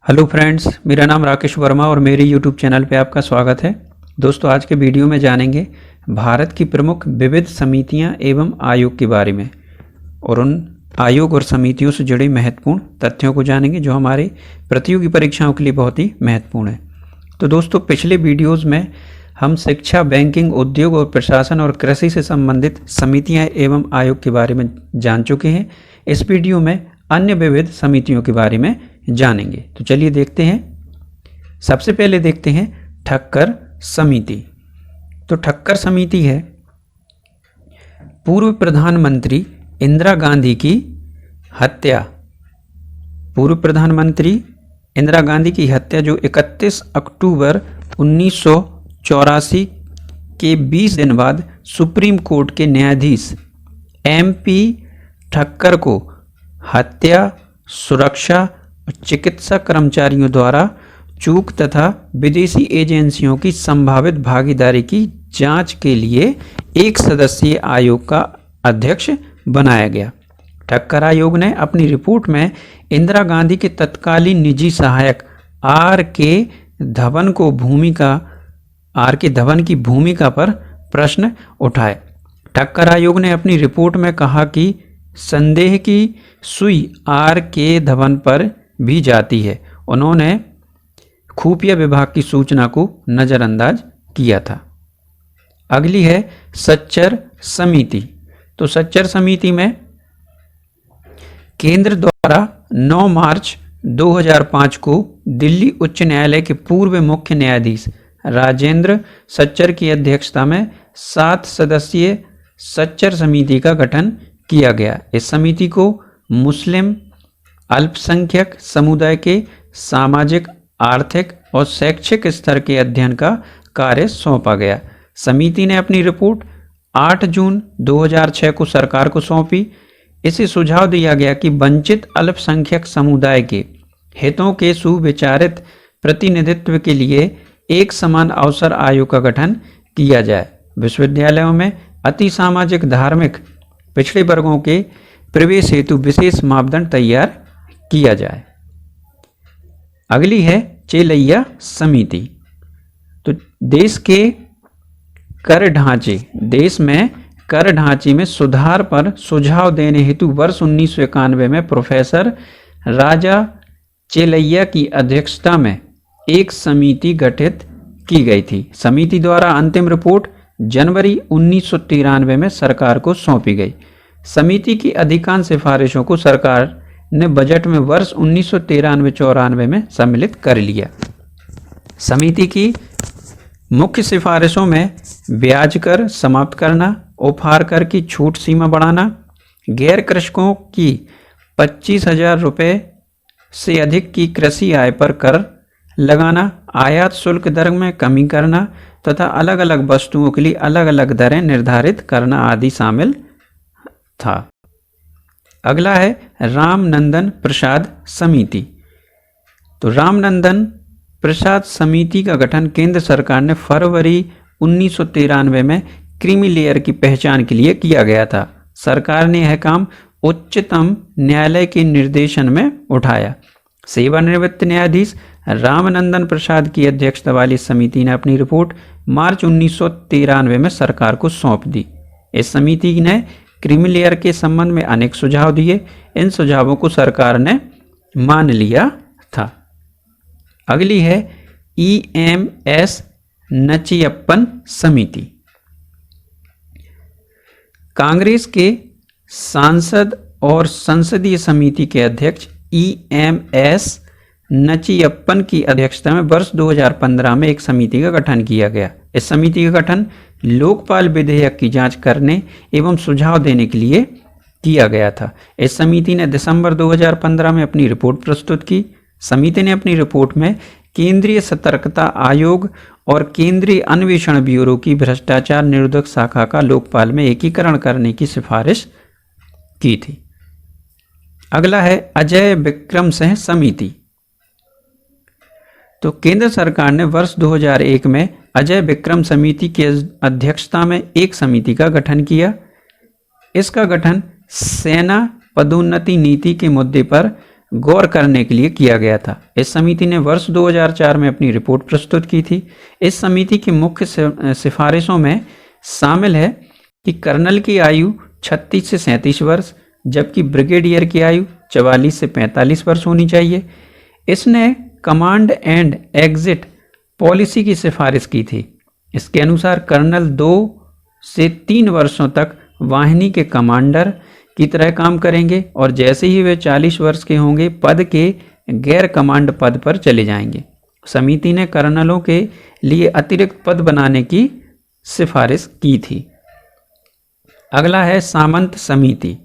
Hello friends, मेरा नाम राकेश वर्मा और मेरे यूट्यूब चैनल पे आपका स्वागत है। दोस्तों, आज के वीडियो में जानेंगे भारत की प्रमुख विविध समितियां एवं आयोग के बारे में और उन आयोग और समितियों से जुड़े महत्वपूर्ण तथ्यों को जानेंगे जो हमारे प्रतियोगी परीक्षाओं के लिए बहुत ही महत्वपूर्ण है। तो दोस्तों, पिछले वीडियोज़ में हम शिक्षा, बैंकिंग, उद्योग और प्रशासन और कृषि से संबंधित समितियाँ एवं आयोग के बारे में जान चुके हैं। इस वीडियो में अन्य विविध समितियों के बारे में जानेंगे। तो चलिए देखते हैं। सबसे पहले देखते हैं ठक्कर समिति। तो ठक्कर समिति है पूर्व प्रधानमंत्री इंदिरा गांधी की हत्या। पूर्व प्रधानमंत्री इंदिरा गांधी की हत्या जो 31 अक्टूबर 1984 के 20 दिन बाद सुप्रीम कोर्ट के न्यायाधीश MP ठक्कर को हत्या, सुरक्षा, चिकित्सा कर्मचारियों द्वारा चूक तथा विदेशी एजेंसियों की संभावित भागीदारी की जांच के लिए एक सदस्यीय आयोग का अध्यक्ष बनाया गया। ठक्कर आयोग ने अपनी रिपोर्ट में इंदिरा गांधी के तत्कालीन निजी सहायक R.K. धवन की भूमिका पर प्रश्न उठाए। ठक्कर आयोग ने अपनी रिपोर्ट में कहा कि संदेह की सुई R.K. धवन पर भी जाती है। उन्होंने खुफिया विभाग की सूचना को नज़रअंदाज किया था। अगली है सच्चर समिति। तो सच्चर समिति में केंद्र द्वारा 9 मार्च 2005 को दिल्ली उच्च न्यायालय के पूर्व मुख्य न्यायाधीश राजेंद्र सच्चर की अध्यक्षता में 7 सदस्यीय सच्चर समिति का गठन किया गया। इस समिति को मुस्लिम अल्पसंख्यक समुदाय के सामाजिक, आर्थिक और शैक्षिक स्तर के अध्ययन का कार्य सौंपा गया। समिति ने अपनी रिपोर्ट 8 जून 2006 को सरकार को सौंपी। इसे सुझाव दिया गया कि वंचित अल्पसंख्यक समुदाय के हितों के सुविचारित प्रतिनिधित्व के लिए एक समान अवसर आयोग का गठन किया जाए। विश्वविद्यालयों में अति सामाजिक, धार्मिक पिछड़े वर्गों के प्रवेश हेतु विशेष मापदंड तैयार किया जाए। अगली है चेलैया समिति। तो देश में कर ढांचे में सुधार पर सुझाव देने हेतु वर्ष 1991 में प्रोफेसर राजा चेलैया की अध्यक्षता में एक समिति गठित की गई थी। समिति द्वारा अंतिम रिपोर्ट जनवरी 1993 में सरकार को सौंपी गई। समिति की अधिकांश सिफारिशों को सरकार ने बजट में वर्ष 1993-94 में सम्मिलित कर लिया। समिति की मुख्य सिफारिशों में ब्याज कर समाप्त करना, उपहार कर की छूट सीमा बढ़ाना, गैर कृषकों की 25,000 रुपये से अधिक की कृषि आय पर कर लगाना, आयात शुल्क दर में कमी करना तथा अलग अलग वस्तुओं के लिए अलग अलग दरें निर्धारित करना आदि शामिल था। अगला है रामनंदन प्रसाद समिति। तो रामनंदन प्रसाद समिति का गठन केंद्र सरकार ने फरवरी 1993 में क्रीमी लेयर की पहचान के लिए किया गया था। सरकार ने यह काम उच्चतम न्यायालय के निर्देशन में उठाया। सेवानिवृत्त न्यायाधीश रामनंदन प्रसाद की अध्यक्षता वाली समिति ने अपनी रिपोर्ट मार्च 1993 में सरकार को सौंप दी। इस समिति ने क्रीमी लेयर के संबंध में अनेक सुझाव दिए। इन सुझावों को सरकार ने मान लिया था। अगली है EMS नचियप्पन समिति। कांग्रेस के सांसद और संसदीय समिति के अध्यक्ष EMS नचियप्पन की अध्यक्षता में वर्ष 2015 में एक समिति का गठन किया गया। इस समिति का गठन लोकपाल विधेयक की जांच करने एवं सुझाव देने के लिए किया गया था। इस समिति ने दिसंबर 2015 में अपनी रिपोर्ट प्रस्तुत की। समिति ने अपनी रिपोर्ट में केंद्रीय सतर्कता आयोग और केंद्रीय अन्वेषण ब्यूरो की भ्रष्टाचार निरोधक शाखा का लोकपाल में एकीकरण करने की सिफारिश की थी। अगला है अजय विक्रम सिंह समिति। तो केंद्र सरकार ने वर्ष 2001 में अजय विक्रम समिति की अध्यक्षता में एक समिति का गठन किया। इसका गठन सेना पदोन्नति नीति के मुद्दे पर गौर करने के लिए किया गया था। इस समिति ने वर्ष 2004 में अपनी रिपोर्ट प्रस्तुत की थी। इस समिति की मुख्य सिफारिशों में शामिल है कि कर्नल की आयु 36 से 37 वर्ष, जबकि ब्रिगेडियर की आयु 44 से 45 वर्ष होनी चाहिए। इसने कमांड एंड एग्जिट पॉलिसी की सिफारिश की थी। इसके अनुसार कर्नल 2 से 3 वर्षों तक वाहिनी के कमांडर की तरह काम करेंगे और जैसे ही वे 40 वर्ष के होंगे पद के गैर कमांड पद पर चले जाएंगे। समिति ने कर्नलों के लिए अतिरिक्त पद बनाने की सिफारिश की थी। अगला है सामंत समिति।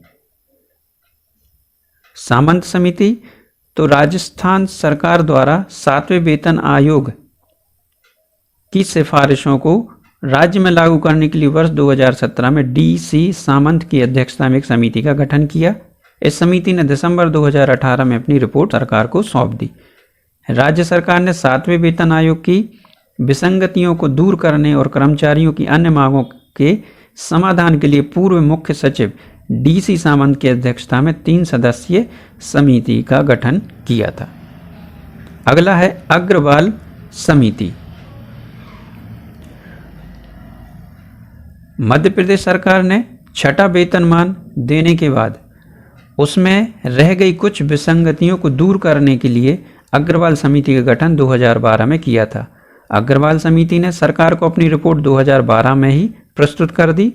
सामंत समिति तो राजस्थान सरकार द्वारा 7वें वेतन आयोग की सिफारिशों को राज्य में लागू करने के लिए वर्ष 2017 में DC सामंत की अध्यक्षता में एक समिति का गठन किया। इस समिति ने दिसंबर 2018 में अपनी रिपोर्ट सरकार को सौंप दी। राज्य सरकार ने 7वें वेतन आयोग की विसंगतियों को दूर करने और कर्मचारियों की अन्य मांगों के समाधान के लिए पूर्व मुख्य सचिव DC सामंत की अध्यक्षता में 3 सदस्यीय समिति का गठन किया था। अगला है अग्रवाल समिति। मध्य प्रदेश सरकार ने 6ठा वेतनमान देने के बाद उसमें रह गई कुछ विसंगतियों को दूर करने के लिए अग्रवाल समिति का गठन 2012 में किया था। अग्रवाल समिति ने सरकार को अपनी रिपोर्ट 2012 में ही प्रस्तुत कर दी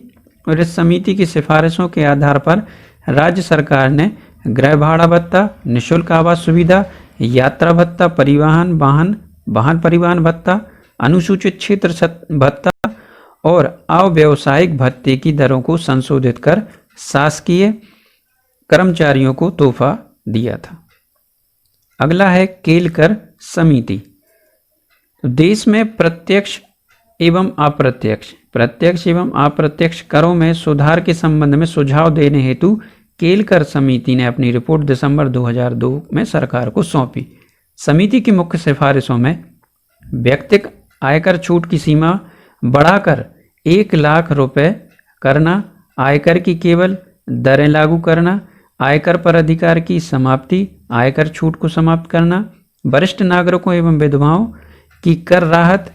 और इस समिति की सिफारिशों के आधार पर राज्य सरकार ने गृह भाड़ा भत्ता, निःशुल्क आवास सुविधा, यात्रा भत्ता, वाहन परिवहन भत्ता, अनुसूचित क्षेत्र भत्ता और अव्यावसायिक भत्ते की दरों को संशोधित कर शासकीय कर्मचारियों को तोहफा दिया था। अगला है केलकर समिति। देश में प्रत्यक्ष एवं अप्रत्यक्ष करों में सुधार के संबंध में सुझाव देने हेतु केलकर समिति ने अपनी रिपोर्ट दिसंबर 2002 में सरकार को सौंपी। समिति की मुख्य सिफारिशों में व्यक्तिगत आयकर छूट की सीमा बढ़ाकर 1 लाख रुपए करना, आयकर की केवल दरें लागू करना, आयकर पर अधिकार की समाप्ति, आयकर छूट को समाप्त करना, वरिष्ठ नागरिकों एवं विधवाओं की कर राहत,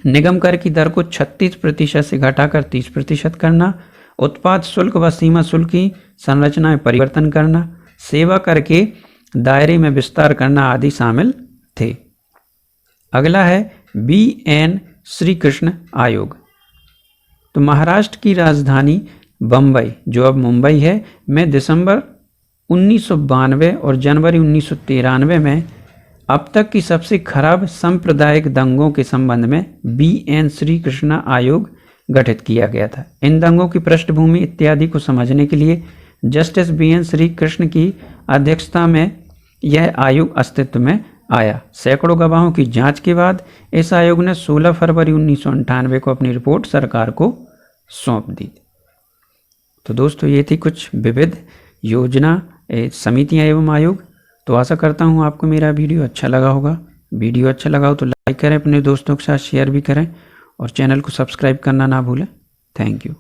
निगम कर की दर को 36% से घटाकर 30% करना, उत्पाद शुल्क व सीमा शुल्क की संरचना में परिवर्तन करना, सेवा कर के दायरे में विस्तार करना आदि शामिल थे। अगला है BN श्री कृष्ण आयोग। तो महाराष्ट्र की राजधानी बम्बई, जो अब मुंबई है, में दिसंबर 1992 और जनवरी 1993 में अब तक की सबसे खराब सांप्रदायिक दंगों के संबंध में BN श्री कृष्ण आयोग गठित किया गया था। इन दंगों की पृष्ठभूमि इत्यादि को समझने के लिए जस्टिस BN श्री कृष्ण की अध्यक्षता में यह आयोग अस्तित्व में आया। सैकड़ों गवाहों की जांच के बाद इस आयोग ने 16 फरवरी 1998 को अपनी रिपोर्ट सरकार को सौंप दी। तो दोस्तों, ये थी कुछ विविध योजना, समितियां एवं आयोग। तो आशा करता हूँ आपको मेरा वीडियो अच्छा लगा होगा। वीडियो अच्छा लगा हो तो लाइक करें, अपने दोस्तों के साथ शेयर भी करें और चैनल को सब्सक्राइब करना ना भूलें। Thank you.